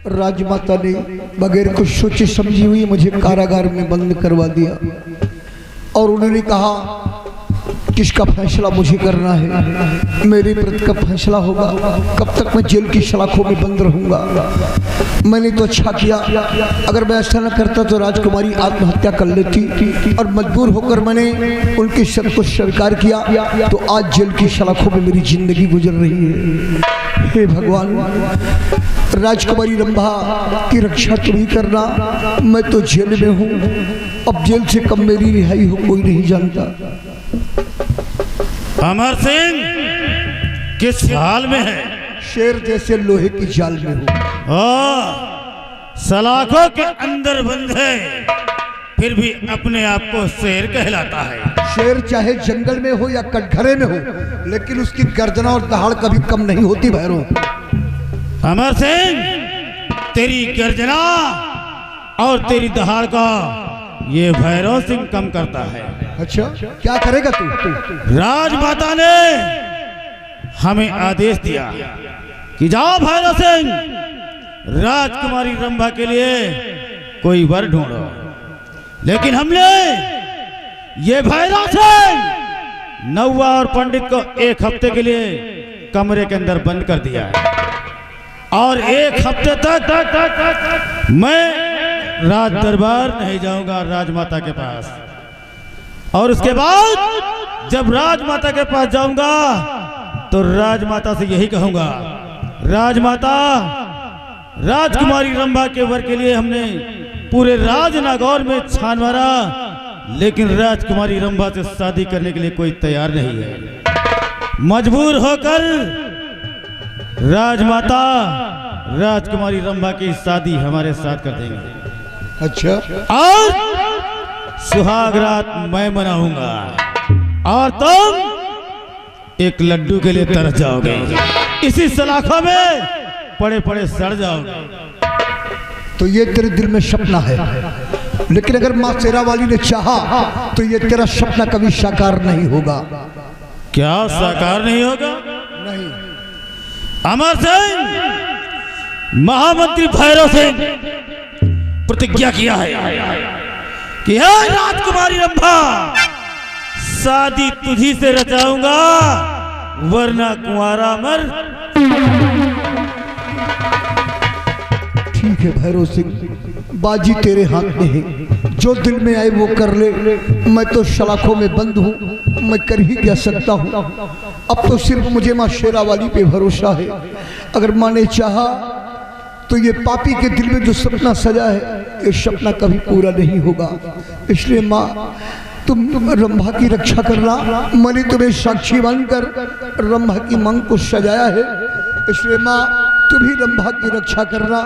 राजमाता ने बगैर कुछ सोचे समझी हुई मुझे कारागार में बंद करवा दिया और उन्होंने कहा किसका फैसला मुझे करना है, मेरे प्रति कब फैसला होगा, कब तक मैं जेल की सलाखों में बंद रहूंगा। मैंने तो अच्छा किया, अगर मैं ऐसा न करता तो राजकुमारी आत्महत्या कर लेती और मजबूर होकर मैंने उनकी शर्त को स्वीकार किया तो आज जेल की सलाखों में मेरी जिंदगी गुजर रही है। हे भगवान, राजकुमारी रंभा की रक्षा तुम ही करना। मैं तो जेल में हूँ, अब जेल से कब मेरी रिहाई हो कोई नहीं जानता। अमर सिंह किस हाल में है? शेर जैसे लोहे की जाल में हूँ। सलाखों के अंदर बंद है, फिर भी अपने आप को शेर कहलाता है। शेर चाहे जंगल में हो या कटघरे में हो, लेकिन उसकी गर्जना और दहाड़ कभी कम नहीं होती भैरव। अमर सिंह, तेरी गर्जना और तेरी दहाड़ का ये भैरव सिंह कम करता है। अच्छा, क्या करेगा तू? राजमाता ने हमें आदेश दिया कि जाओ भैरव सिंह, राजकुमारी रंभा के लिए कोई वर ढूंढो। लेकिन हमने ये भैरव सिंह नौवा और पंडित को एक हफ्ते के लिए कमरे के अंदर बंद कर दिया है और एक हफ्ते तक मैं राज दरबार नहीं जाऊंगा राजमाता के पास। और उसके बाद जब राजमाता के पास जाऊंगा तो राजमाता से यही कहूंगा, राजमाता, राजकुमारी रंभा के वर के लिए हमने पूरे राजनागौर में छान मारा, लेकिन राजकुमारी रंभा से शादी करने के लिए कोई तैयार नहीं है। मजबूर होकर राजमाता राजकुमारी रंभा की शादी हमारे साथ कर देंगे। अच्छा, और सुहाग रात मैं मनाऊंगा और तुम एक लड्डू के लिए तरस जाओगे, इसी सलाखों में पड़े पड़े सड़ जाओगे। तो ये तेरे दिल में सपना है, लेकिन अगर माँ शेरा वाली ने चाहा तो ये तेरा सपना कभी साकार नहीं होगा। क्या साकार नहीं होगा? नहीं। अमर सिंह, महामंत्री भैरव सिंह प्रतिज्ञा किया है कि हे राजकुमारी रंभा, शादी तुझी से रचाऊंगा, वरना कुंवारा मर। ठीक है भैरव सिंह, बाजी तेरे हाथ में है, जो दिल में आए वो कर ले। मैं तो सलाखों में बंद हूँ, मैं कर ही क्या सकता हूँ। अब तो सिर्फ मुझे माँ शेरा वाली पे भरोसा है। अगर माँ ने चाहा तो ये पापी के दिल में जो सपना सजा है, ये सपना कभी पूरा नहीं होगा। इसलिए माँ, तुम रंभा की रक्षा करना। मैंने तुम्हें साक्षी बनकर रंभा की मांग को सजाया है, इसलिए माँ तुम ही रंभा की रक्षा करना,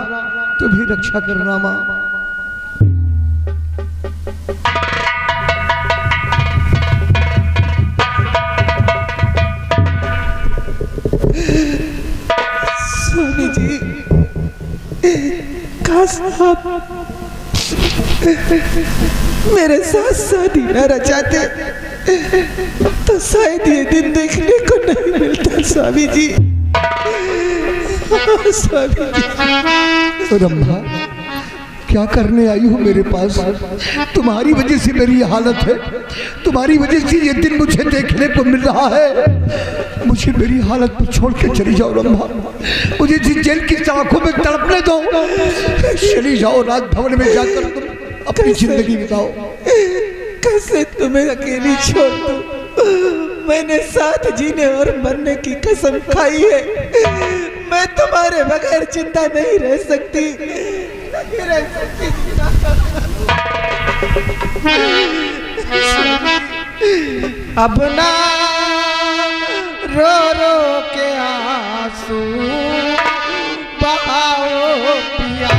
तुम ही रक्षा करना माँ। स्वामी जी, काश आप मेरे साथ शादी न रचाते तो शायद ये दिन देखने को नहीं मिलता। स्वामी जी, स्वामी जी। रंभा, क्या करने आई हो मेरे पास? तुम्हारी वजह से मेरी हालत है, तुम्हारी वजह से ये दिन मुझे देखने को मिल रहा है। मुझे मेरी हालत पर छोड़ के चली जाओ रंभा, मुझे जेल की सलाखों में तड़पने दो। चली जाओ, राजभवन में जाकर तुम अपनी जिंदगी बिताओ। कैसे तुम्हें अकेली छोड़ दूं? मैंने साथ जीने और मरने की कसम खाई है। मैं तुम्हारे बगैर जिंदा नहीं रह सकती, नहीं रह सकती। अब ना रो रो के आंसू बहाओ पिया,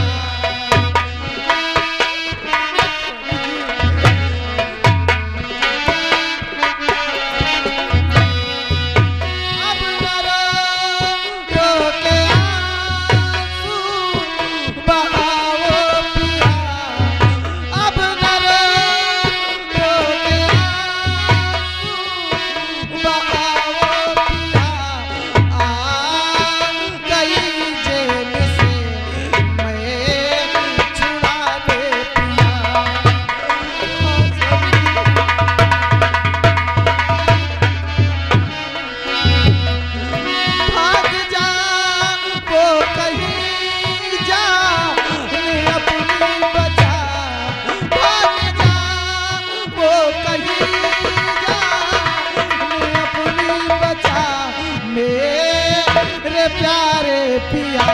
पिया,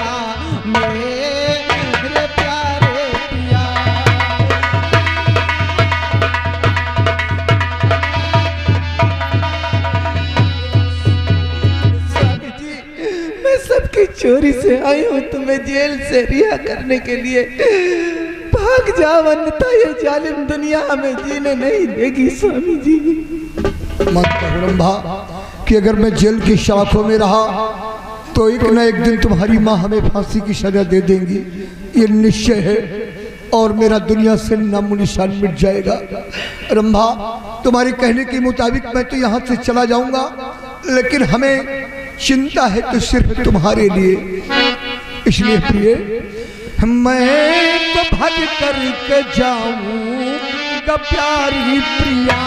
मेरे प्यारे पिया। स्वामी जी, मैं सबकी चोरी से आई हूँ तुम्हें जेल से रिहा करने के लिए। भाग जाओ, अन्यथा ये जालिम दुनिया हमें जीने नहीं देगी। स्वामी जी, मानता हूं रंभा कि अगर मैं जेल की शाखों में रहा तो एक न एक दिन तुम्हारी माँ हमें फांसी की सजा दे देंगी, ये निश्चय है। और मेरा दुनिया से नामो निशान मिट जाएगा। रंभा, तुम्हारे कहने के मुताबिक मैं तो यहाँ से चला जाऊंगा, लेकिन हमें चिंता है तो सिर्फ तुम्हारे लिए। इसलिए प्रिय, मैं तो भज करके जाऊंगा प्यारी प्रिया।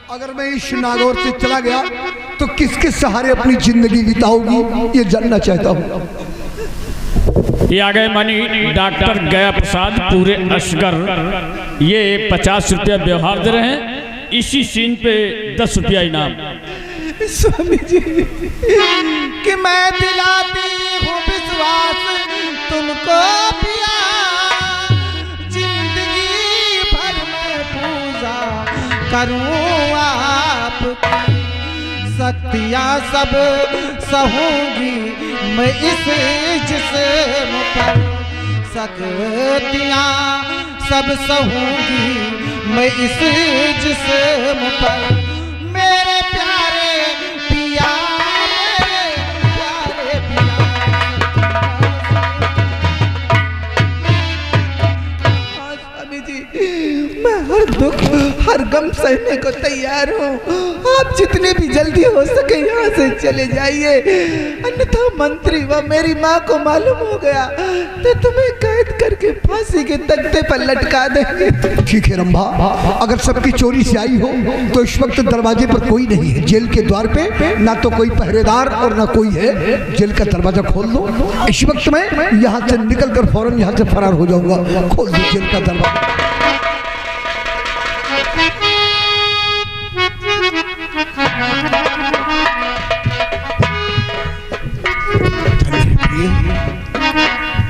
अगर मैं इस नागौर से चला गया तो किसके सहारे अपनी जिंदगी बिताऊंगी, ये जानना चाहता हूँ। ये आ गए मानी डॉक्टर गया प्रसाद पूरे असगर। ये 50 रुपया व्यवहार दे रहे हैं, इसी सीन पे 10 रुपया इनाम। स्वामी जी, कि मैं दिलाती हूँ विश्वास तुमको पिया, जिंदगी भर में पूजा करूँ आपकी, शक्तियाँ सब सहूंगी मैं इस जिस्म पर, शक्तियाँ सब सहूंगी मैं इस जिस्म पर। मेरे प्यारे पिया, मेरे प्यारे पिया। स्वामी जी, मैं हर दुख हर गम सहने को तैयार हूँ। आप जितने भी जल्दी हो सके यहाँ से चले जाइए, अन्यथा मंत्री व मेरी माँ को मालूम हो गया तो तुम्हें कैद करके फांसी के तख्ते पर लटका देंगे। ठीक है रंभा, अगर सबकी चोरी से आई हो तो इस वक्त दरवाजे पर कोई नहीं है। जेल के द्वार पे ना तो कोई पहरेदार और ना कोई है। जेल का दरवाजा खोल दो। इस वक्त मैं यहाँ से निकल कर फौरन यहाँ से फरार हो जाऊंगा। खोल दो जेल का दरवाजा।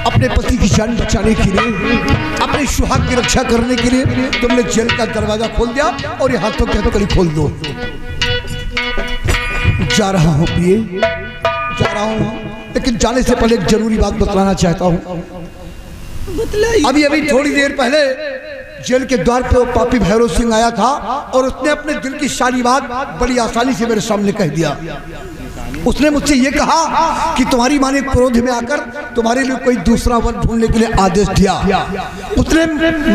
अपने पति की जान बचाने के लिए, अपने सुहाग की रक्षा करने के लिए तुमने जेल का दरवाजा खोल दिया और ये हाथों के हथकड़ी खोल दो। जा रहा हूं प्रिय, जा रहा हूं, लेकिन जाने से पहले एक जरूरी बात बतलाना चाहता हूं। अभी अभी थोड़ी देर पहले जेल के द्वार पे वो पापी भैरव सिंह आया था और उसने अपने दिल की सारी बात बड़ी आसानी से मेरे सामने कह दिया। उसने मुझसे ये कहा कि तुम्हारी माँ ने क्रोध में आकर तुम्हारे लिए कोई दूसरा वर ढूंढने के लिए आदेश दिया। उसने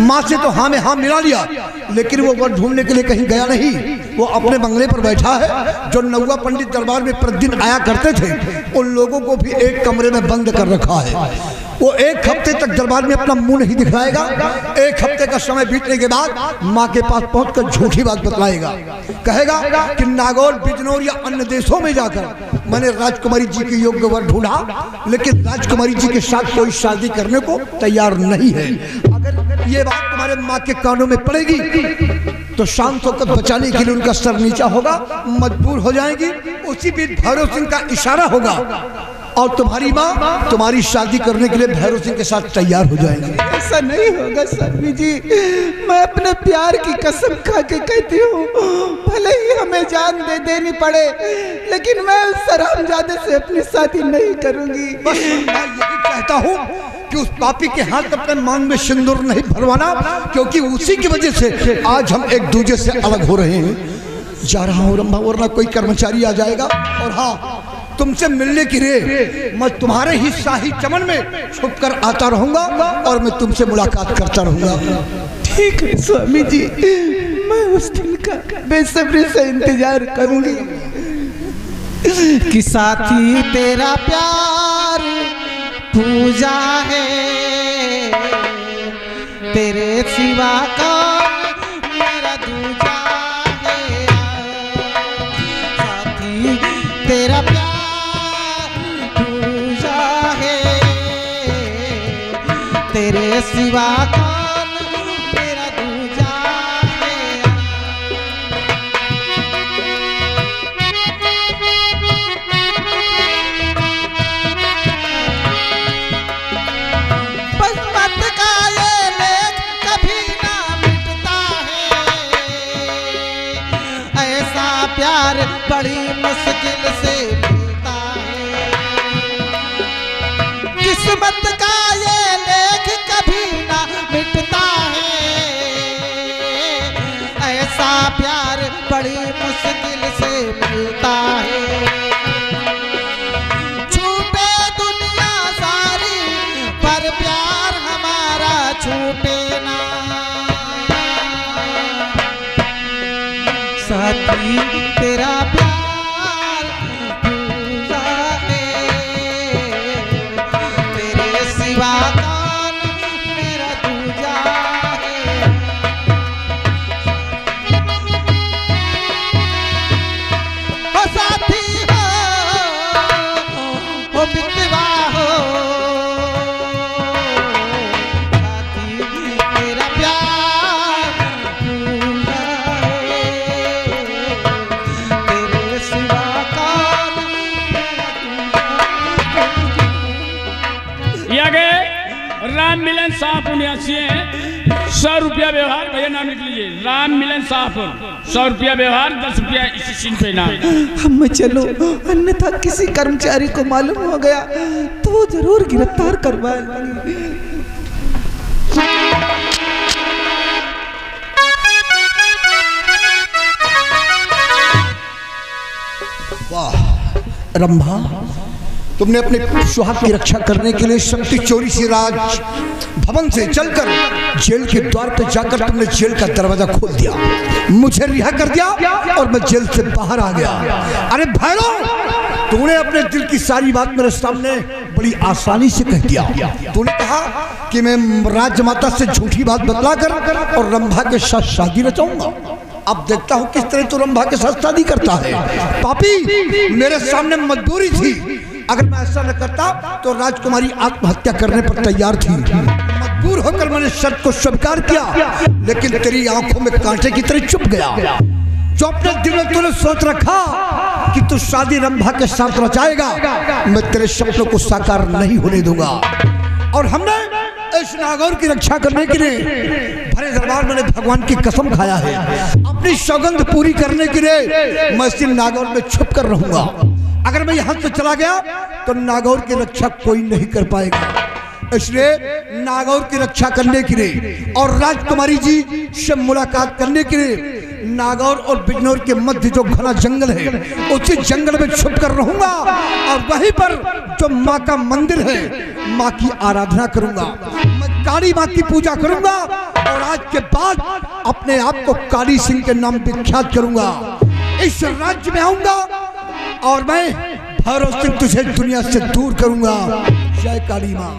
माँ से तो हाँ में हाँ मिला लिया, लेकिन वो वर ढूंढने के लिए कहीं गया नहीं। वो अपने बंगले पर बैठा है। जो नौवा पंडित दरबार में प्रतिदिन आया करते थे, उन लोगों को भी एक कमरे में बंद कर रखा है। वो एक हफ्ते तक दरबार में अपना मुंह नहीं दिखाएगा। एक हफ्ते का समय बीतने के बाद माँ के पास पहुंचकर झूठी बात बतलाएगा। कहेगा कि नागौर, बिजनौर या अन्य देशों में जाकर मैंने राजकुमारी जी के योग्य वर ढूंढा, लेकिन राजकुमारी जी के साथ कोई शादी करने को तैयार नहीं है। अगर ये बात तुम्हारे माँ के कानों में पड़ेगी तो शाम शौकत बचाने के लिए उनका सर नीचा होगा, मजबूर हो जाएंगी। उसी बीच भैरव सिंह का इशारा होगा और तुम्हारी माँ तुम्हारी शादी करने के लिए भैरव सिंह के साथ तैयार हो जाएंगे। ऐसा नहीं होगा स्वामी जी, मैं अपने प्यार की कसम खा के कहती हूँ, भले ही हमें जान दे देनी पड़े, लेकिन मैं उस हरामजादे से अपनी शादी नहीं करूंगी। बस मैं यही चाहता हूँ कि उस पापी के हाथ अपने मांग में सिंदूर नहीं भरवाना, क्योंकि उसी की वजह से आज हम एक दूसरे से अलग हो रहे हैं। जा रहा हूँ रंभा, वरना कोई कर्मचारी आ जाएगा। और हाँ, तुमसे मिलने के लिए मैं तुम्हारे ही शाही चमन में छुपकर आता रहूंगा और मैं तुमसे मुलाकात करता रहूंगा। ठीक है स्वामी जी, मैं उस दिन का बेसब्री से इंतजार करूंगी कि साथी तेरा प्यार पूजा है, तेरे सिवा का मेरा दूजा है। साथी तेरा प्यार पूजा है, तेरे सिवा कौन मेरा दूजा है। बस मत का ये लेख कभी ना मिटता है, ऐसा प्यार बड़ी मुश्किल से मिलता है। किस्मत का ये लेख कभी ना मिटता है, ऐसा प्यार बड़ी मुश्किल से मिलता है। छूटे दुनिया सारी पर प्यार हमारा छूटे ना। साथी तेरा प्यार पूजा है, तेरे सिवा कौन मेरा दूजा है। ओ साथी हो बितवा हो, साथी तेरा प्यार पूजा है, तेरे सिवा कौन मेरा दूजा है। ये आगे राम मिलन शाहपुर निवासी हैं। 100 रुपया व्यवहार, भैया नाम लिख लीजिए, राम मिलन शाहपुर। 100 रुपया व्यवहार, 10 रुपया इसी सीन पे नाम। हम चलो, अन्यथा किसी कर्मचारी को मालूम हो गया तो वो जरूर गिरफ्तार करवाएंगे। वाह रंभा, तुमने अपने सुहाग की रक्षा करने के लिए शक्ति चोरी से राज भवन से चलकर जेल के द्वार पर जाकर तुमने जेल का दरवाजा खोल दिया, मुझे रिहा कर दिया और मैं जेल से बाहर आ गया। अरे भैरव, तूने अपने दिल की सारी बात मेरे सामने बड़ी आसानी से कह दिया। तूने कहा कि मैं राजमाता से झूठी बात बतलाकर और रंभा के साथ शादी रचाऊंगा। अब देखता हूँ किस तरह तू रंभा के साथ शादी करता है। पापी, मेरे सामने मजबूरी थी, अगर मैं ऐसा न करता तो राजकुमारी आत्महत्या करने पर तैयार थी। मजबूर होकर मैंने शर्त को स्वीकार किया, लेकिन तेरी आंखों में कांटे की तरह चुप गया। जो अपने दिल में तूने सोच रखा कि तू शादी रंभा के साथ रचाएगा, मैं तेरे सपनों को साकार नहीं होने दूंगा। और हमने इस नागौर की रक्षा करने के लिए भरे दरबार में भगवान की कसम खाया है, अपनी सौगंध पूरी करने के लिए मैं इस नागौर में छुप कर रहूंगा। अगर मैं यहाँ से चला गया तो नागौर की रक्षा कोई नहीं कर पाएगा। इसलिए नागौर की रक्षा करने के लिए और राजकुमारी जी से मुलाकात करने के लिए नागौर और बिजनौर के मध्य जो घना जंगल है, उसी जंगल में छुप कर रहूंगा और वहीं पर जो माँ का मंदिर है, माँ की आराधना करूंगा। मैं काली माँ की पूजा करूंगा और आज के बाद अपने आप को काली सिंह के नाम विख्यात करूंगा। इस राज्य में आऊंगा और मैं भैरव सिंह तुझे दुनिया से दूर करूंगा। जय काली माँ।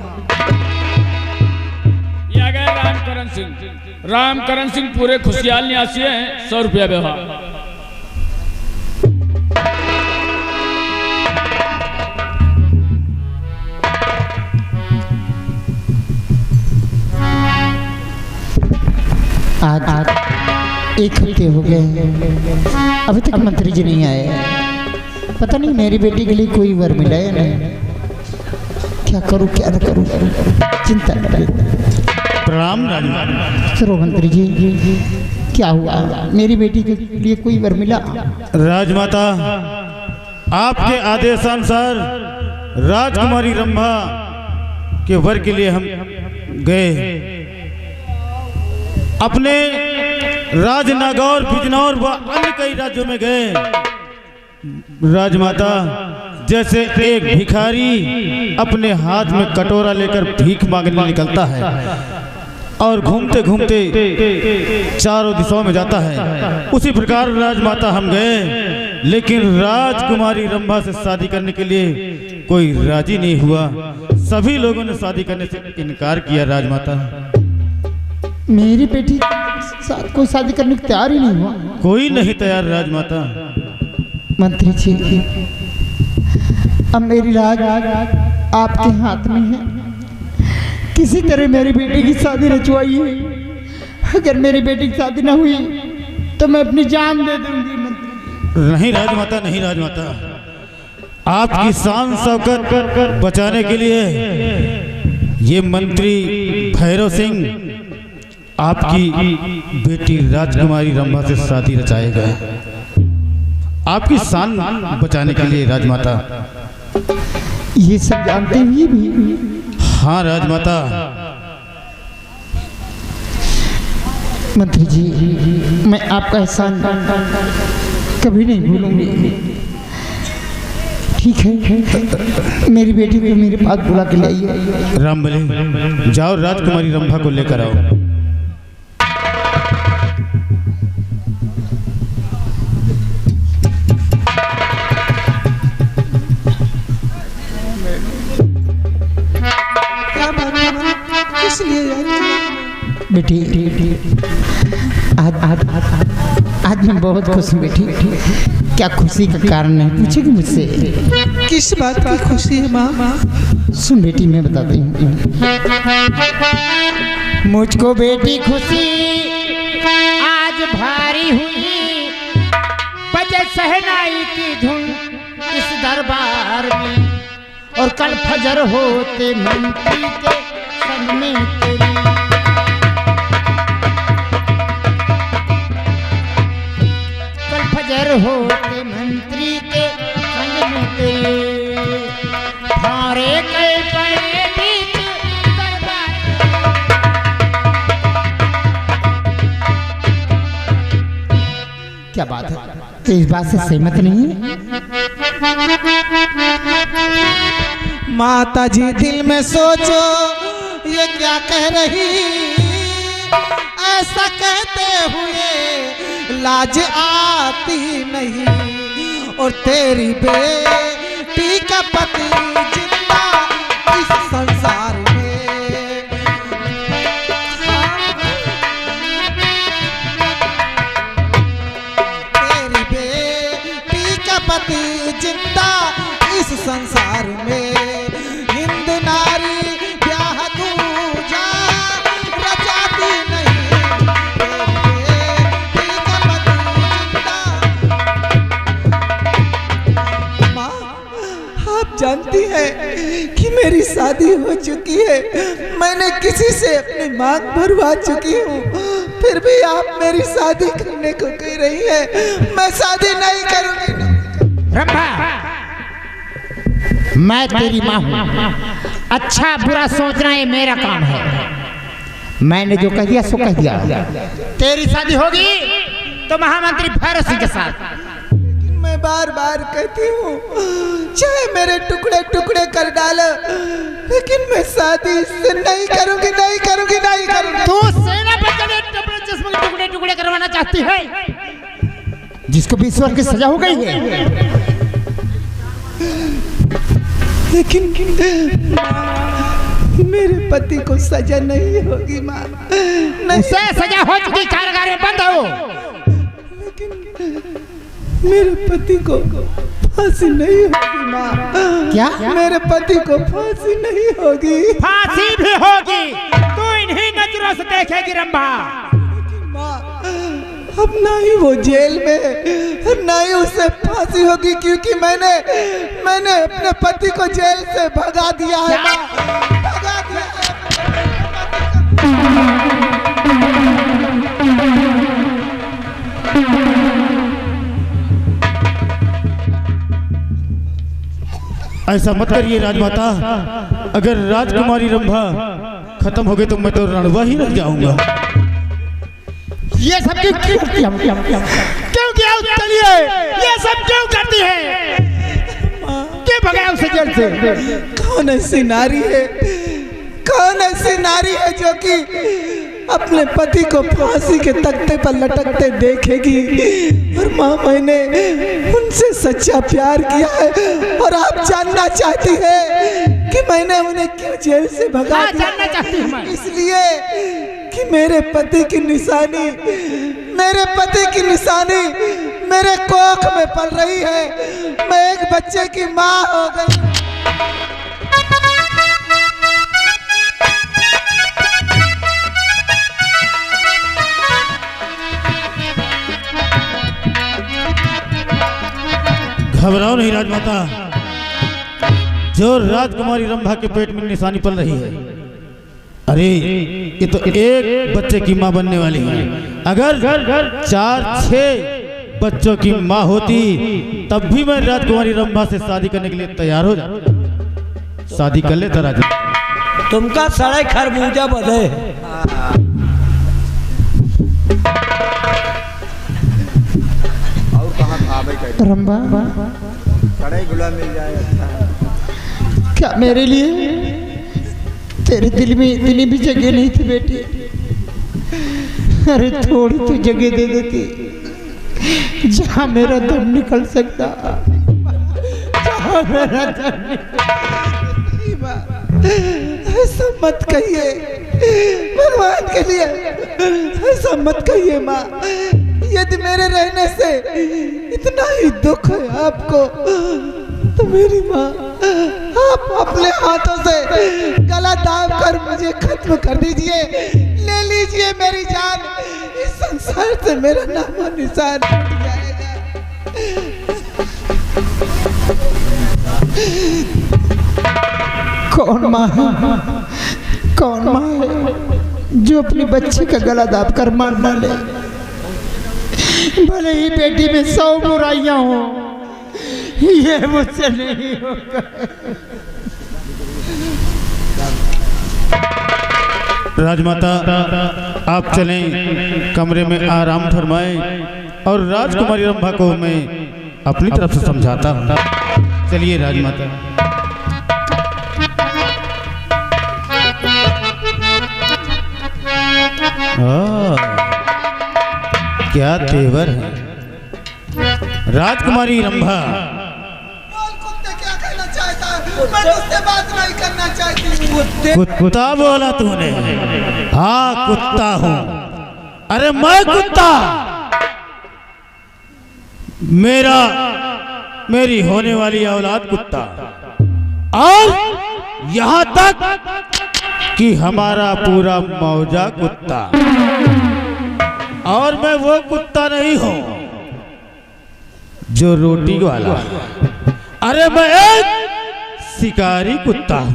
ये आ गए रामकरण सिंह। रामकरण सिंह पूरे खुशियाल निवासी हैं। 100 रुपया व्यवहार। आज 1 हफ्ते हो गए, अभी तक मंत्री जी नहीं आए। पता नहीं मेरी बेटी के लिए कोई वर मिला है नहीं। क्या करूं क्या न करूं, चिंता न करें। प्रणाम राजमाता। सुनो मंत्री जी, क्या हुआ? मेरी बेटी के लिए कोई वर मिला? राजमाता, आपके आदेशानुसार राजकुमारी रंभा के वर के लिए हम गए। अपने राजनागौर, बिजनौर व अन्य कई राज्यों में गए। राजमाता, जैसे एक भिखारी अपने हाथ में कटोरा लेकर भीख मांगने निकलता है और घूमते घूमते चारों दिशाओं में जाता है, उसी प्रकार राजमाता हम गए, लेकिन राजकुमारी रंभा से शादी करने के लिए कोई राजी नहीं हुआ। सभी लोगों ने शादी करने से इनकार किया। राजमाता, मेरी बेटी कोई शादी करने को तैयार ही नहीं हुआ? कोई नहीं तैयार। राजमाता, मंत्री जी, अब मेरी राज आपके हाथ में है। किसी तरह मेरी बेटी की शादी रचवाइए। अगर मेरी बेटी की शादी ना हुई तो मैं अपनी जान दे दूंगी। मंत्री, नहीं राजमाता, नहीं राजमाता, आपकी शान शौकत बचाने के लिए ये मंत्री भैरव सिंह आपकी बेटी राजकुमारी रंभा से शादी रचाए गए, आपकी शान बचाने के लिए। राजमाता, ये सब जानते हुए भी? हाँ राजमाता। मंत्री जी, मैं आपका एहसान कभी नहीं भूलूंगी। ठीक है, मेरी बेटी को मेरे पास बुला के लाइए। रामबली, जाओ राजकुमारी रंभा को लेकर आओ। बेटी, आज मैं बहुत खुश हूँ बेटी। क्या खुशी का कारण है पूछेगी मुझसे? किस बात की खुशी है माँ? सुन बेटी, मैं बताती हूँ। मुझको बेटी खुशी आज भारी हुई, बजे सहनाई की धुन इस दरबार में, और कल फजर होते मंत्री के संग में तेरी। कल फजर होते मंत्री के संग में तेरे, थारे कल पड़े बीच दरबार। क्या बात है? तो इस बात से सहमत नहीं है? माता जी दिल में सोचो ये क्या कह रही, ऐसा कहते हुए लाज आती नहीं, और तेरी बेटी का पति जिंदा इस संसार में। तेरी बेटी का पति जिंदा इस संसार में, हिंद नारी ब्याह दूजा रचाती नहीं, बेटी का पति जिंदा। माँ, आप जानती हैं कि मेरी शादी हो चुकी है, मैंने किसी से अपनी मांग भरवा चुकी हूँ, फिर भी आप मेरी शादी करने को कह रही है। मैं शादी नहीं करूँगी। रंभा, मैं तेरी माँ हूँ। अच्छा बुरा सोचना ये मेरा काम है। मैंने जो कह दिया सो कह दिया। तेरी शादी होगी तो महामंत्री भैरव सिंह के साथ। मैं बार बार कहती हूँ, चाहे मेरे टुकड़े टुकड़े कर डालो, लेकिन मैं शादी इससे नहीं करूँगी, नहीं करूँगी, नहीं करूँगी। तू सेनापति के जिस्म के टुकड़े टुकड़े करवाना चाहती है, जिसको 20 वर्ष की सजा हो गई है। लेकिन मेरे पति को सजा नहीं होगी माँ, उसे सजा हो चुकी, कारागार में बंद हो। लेकिन मेरे पति को फांसी नहीं होगी माँ। क्या? मेरे पति को फांसी नहीं होगी। फांसी भी होगी, तू इन्हीं नजरों से देखेगी रंभा। माँ, अब ना ही वो जेल में ना ही उसे फांसी होगी, क्योंकि मैंने अपने पति को जेल से भगा दिया है माँ, भगा दिया है। ऐसा मत करिए राजमाता, अगर राजकुमारी रंभा खत्म हो गई तो मैं तो रणवा ही रह जाऊंगा। ये सब क्यों किया उसके लिए? ये सब क्यों करती है? क्यों भगाया उसे जेल से? कौन ऐसी नारी है जो कि अपने पति को फांसी के तख्ते पर लटकते देखेगी? और माँ, मैंने उनसे सच्चा प्यार किया है और आप जानना चाहती है कि मैंने उन्हें क्यों जेल से भगा दिया? जानना चाहती हूँ। इसलिए कि मेरे पति की निशानी मेरे कोख में पल रही है। मैं एक बच्चे की माँ हो गई। घबराओ नहीं राजमाता, जो राजकुमारी रंभा के पेट में निशानी पल रही है, अरे ये तो एक बच्चे की माँ बनने वाली है। अगर 4-6 बच्चों की माँ होती तब भी मैं राजकुमारी रंभा से शादी करने के लिए तैयार हो जाता। शादी कर लेता राजा। तुमका सड़े खरबूजा बधे। रंभा, मिल जाए अच्छा। क्या मेरे लिए तेरे दिल में इतनी भी जगह नहीं थी बेटी? अरे थोड़ी तो जगह दे देती जहां मेरा दम निकल सकता, जहां मेरा दम ऐसा मत कहिए भगवान के लिए, ऐसा मत कहिए माँ। यदि मेरे रहने से इतना ही दुख है आपको तो मेरी माँ, आप अपने हाथों से गला दाब कर मुझे खत्म कर दीजिए। ले लीजिए मेरी जान, इस संसार से मेरा नाम और निशान टूट जाएगा। कौन माँ है जो अपनी बच्ची का गला दाब कर मार डाले? भले ही बेटी में 100 बुराइयां हो, ये मुझसे नहीं होगा। राजमाता, आप चलें, कमरे में आराम फरमाएं और राजकुमारी रंभा को मैं अपनी तरफ से समझाता हूँ। चलिए राजमाता। क्या तेवर है राजकुमारी रंभा। क्या कहना चाहता है? मैं तुझसे बात नहीं करना चाहती। कुत्ता बोला तूने? हाँ कुत्ता हूँ। अरे मैं कुत्ता? मेरी होने वाली औलाद कुत्ता, और यहाँ तक कि हमारा पूरा मौजा कुत्ता। और मैं वो कुत्ता नहीं हूँ जो रोटी वाला। अरे मैं एक शिकारी कुत्ता हूँ।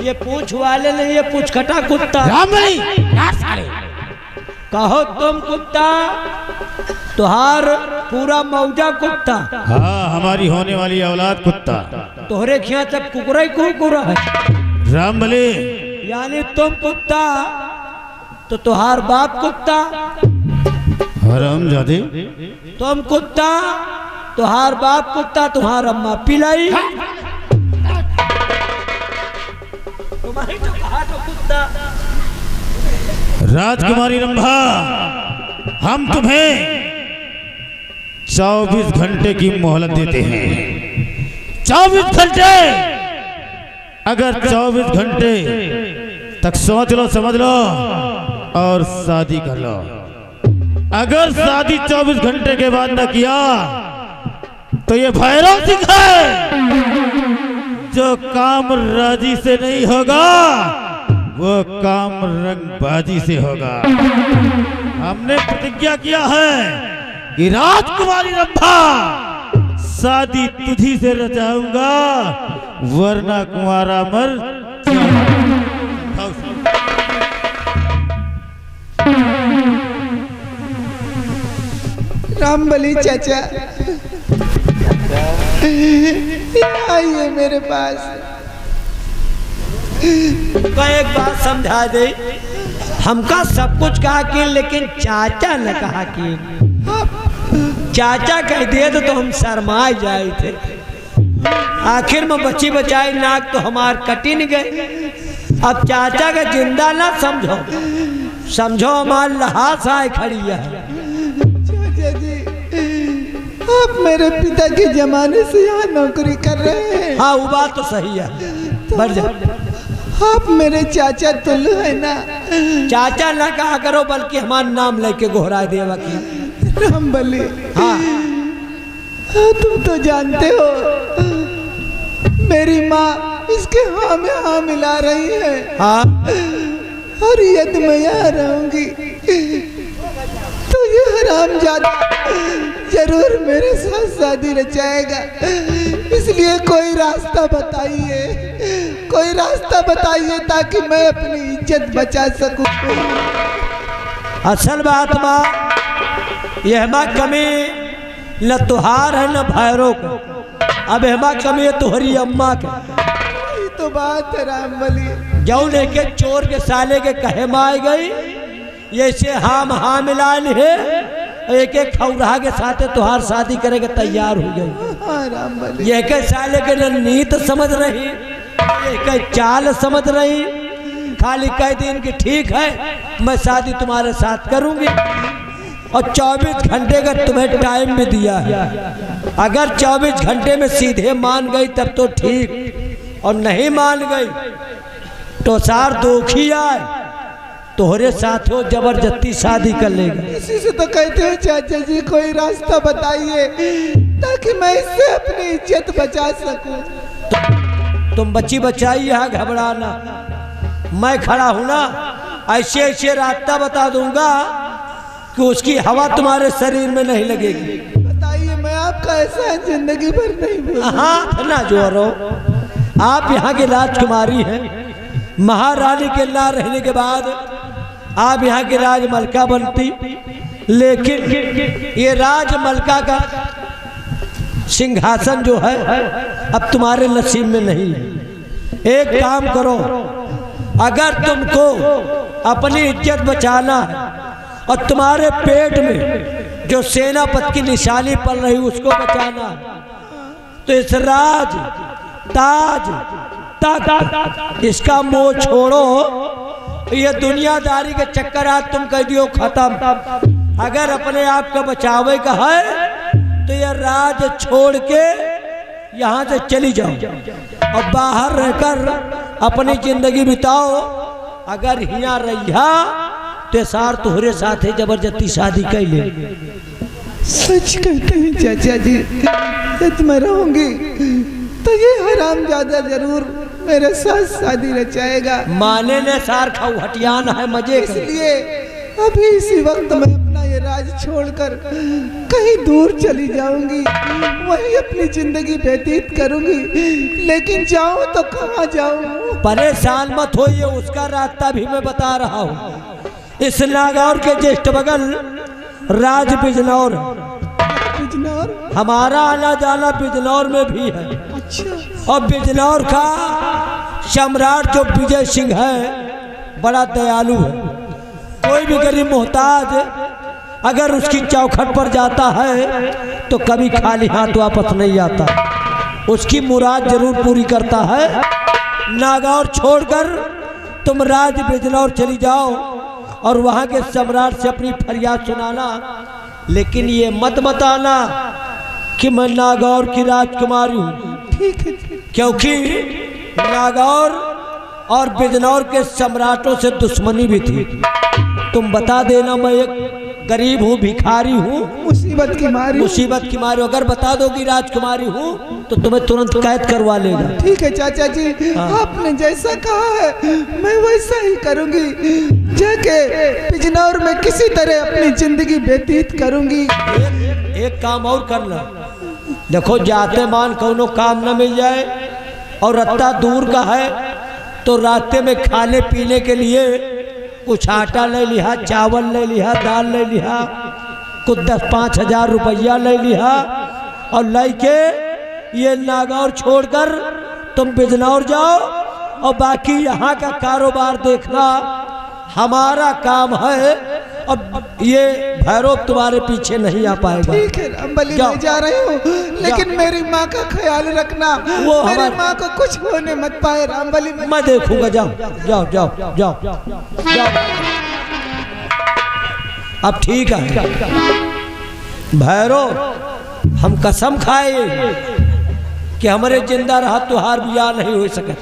ये पूछ वाले नहीं, ये पूछकटा कुत्ता। कहो तुम कुत्ता, तुहार पूरा मौजा कुत्ता। हाँ, हमारी होने वाली औलाद कुत्ता। तोहरे खिया सब कुकुरा ही कुकुरा है। रामबली, यानी तुम कुत्ता तो तुहार बाप कुत्ता। हरामजादे, तुम कुत्ता, तुहार बाप कुत्ता, तुहार अम्मा पिलाई। तुम्हारी तो कहा तो कुत्ता। राजकुमारी रंभा, हम तुम्हें 24 घंटे की मोहलत देते हैं। 24 घंटे। अगर 24 घंटे तक सोच लो, समझ लो और शादी कर लो। अगर शादी 24 घंटे के बाद न किया तो ये भैरव सिंह है जो काम राजी से नहीं होगा वो काम रंगबाजी से होगा। हमने प्रतिज्ञा किया है कि राजकुमारी रंभा शादी तुझी से रचाऊंगा, वरना कुंवारा मर रामबली चाचा आइए मेरे पास। तो एक बात समझा दे, हमका सब कुछ कहा कि, लेकिन चाचा न कहा कि। चाचा कह दिए तो हम शर्माए जाए थे। आखिर में बच्ची बचाई नाक तो हमार कटी नहीं गई। अब चाचा का जिंदा ना समझो, समझो हमार लहास आए खड़ी है। चाचा जी, आप मेरे पिता के जमाने से यहाँ नौकरी कर रहे हैं। हाँ वो बात तो सही है। बढ़ जा। आप मेरे चाचा तुल्लू है ना? चाचा ना कहा करो, बल्कि हमारा नाम लेके गोहरा देवा की। रामबली, हाँ तुम तो जानते हो मेरी माँ इसके हाँ में हाँ मिला रही है। हाँ और यदि मैं यहाँ रहूंगी तो ये हरामजादा जरूर मेरे साथ शादी रचाएगा। इसलिए कोई रास्ता बताइए, कोई रास्ता बताइए ताकि मैं अपनी इज्जत बचा सकूं। असल बात माँ, यह माँ कमी न तुहार है न भैरों को, अब हमा कमी है तुहरी अम्मा के। ये तो बात है रामबली। जाऊ लेके चोर के साले के कहे माए गई, ये से हाम हाँ मिलान है, एक एक खौरा के साथ तुहार शादी करे के तैयार हो गई। हाँ रामबली, ये के साले के न नीत समझ रही, एक चाल समझ रही, खाली कह दिन की ठीक है मैं शादी तुम्हारे साथ करूंगी, और 24 घंटे का तुम्हें टाइम भी दिया है। अगर 24 घंटे में सीधे मान गई तब तो ठीक, और नहीं मान गई तो सार दुखी आए, तोहरे साथ हो जबरदस्ती शादी कर लेगा। इसी से तो कहते हो चाचा जी कोई रास्ता बताइए ताकि मैं इससे अपनी इज्जत बचा सकूं। तुम बच्ची बचाई, यहाँ घबराना, मैं खड़ा हूं ना, ऐसे ऐसे रास्ता बता दूंगा कि उसकी हवा तुम्हारे शरीर में नहीं लगेगी। बताइए, मैं आपका ऐसा जिंदगी भर नहीं भूलूंगा। हाँ ना जोरो, आप यहाँ की राजकुमारी हैं, महारानी के ना रहने के बाद आप यहाँ की राजमलका बनती, लेकिन ये राजमलका का सिंहासन जो है अब तुम्हारे नसीब में नहीं है। एक काम करो, अगर तुमको अपनी इज्जत बचाना है और तुम्हारे पेट में जो सेनापति की निशानी पड़ रही उसको बचाना है, तो इस राज ताज तक इसका मोह छोड़ो। ये दुनियादारी के चक्कर आज तुम कह दियो खत्म। अगर अपने आप का बचावे का है तो ये राज छोड़ के यहाँ से चली जाओ और बाहर रहकर अपनी जिंदगी बिताओ। अगर यहाँ रहिया तो सार तुहरे साथ है जबरदस्ती शादी कर ले। सच कहते हैं चाचा जी, यदि मैं रहूंगी तो ये हरामजादा जरूर मेरे साथ शादी रचाएगा। माने ने सार खाऊ हटियान है मजे के। इसलिए अभी इसी वक्त मैं अपना ये राज छोड़कर कहीं दूर चली जाऊंगी, वहीं अपनी जिंदगी व्यतीत करूंगी। लेकिन जाऊं तो कहाँ जाऊं? परेशान मत होइए, उसका रास्ता भी मैं बता रहा हूँ। इस नागौर के ज्येष्ठ बगल राज बिजनौर, हमारा आना जाना बिजनौर में भी है। अच्छा। और बिजनौर का सम्राट जो विजय सिंह है बड़ा दयालु है। कोई भी गरीब मोहताज अगर उसकी चौखट पर जाता है तो कभी खाली हाथ वापस नहीं आता, उसकी मुराद जरूर पूरी करता है। नागौर छोड़कर तुम राज बिजनौर चली जाओ और वहाँ के सम्राट से अपनी फरियाद सुनाना, लेकिन ये मत बताना कि मैं नागौर की राजकुमारी हूँ। ठीक है। क्योंकि नागौर और बिजनौर के सम्राटों से दुश्मनी भी थी। तुम बता देना मैं एक गरीब हूँ, भिखारी हूँ, मुसीबत की मारी। मुसीबत की मारी। अगर बता दोगी राजकुमारी हूँ तो तुम्हें तुरंत कैद करवा लेगा। ठीक है चाचा जी, आपने जैसा कहा है मैं वैसा वैसा ही करूंगी। जाके बिजनौर में किसी तरह अपनी जिंदगी व्यतीत करूंगी। एक काम और करना, देखो जाते मान कोनो काम न मिल जाए और रत्ता दूर का है तो रास्ते में खाने पीने के लिए कुछ आटा ले लिया, चावल ले लिया, दाल ले लिया, कुछ 10-5 हजार रुपया ले लिया और लेके ये नागौर छोड़कर तुम बिजनौर जाओ और बाकी यहाँ का कारोबार देखना हमारा काम है। अब ये भैरव तुम्हारे पीछे नहीं आ पाएगा। ठीक है रामबली, मैं जा रही हूँ, लेकिन मेरी माँ का ख्याल रखना। वो मेरी माँ को कुछ होने मत पाए रामबली। मैं देखूंगा, जाओ जाओ जाओ जाओ जाओ। अब ठीक है भैरव, हम कसम खाए कि हमारे जिंदा रहा तुहार बियाह नहीं हो सके।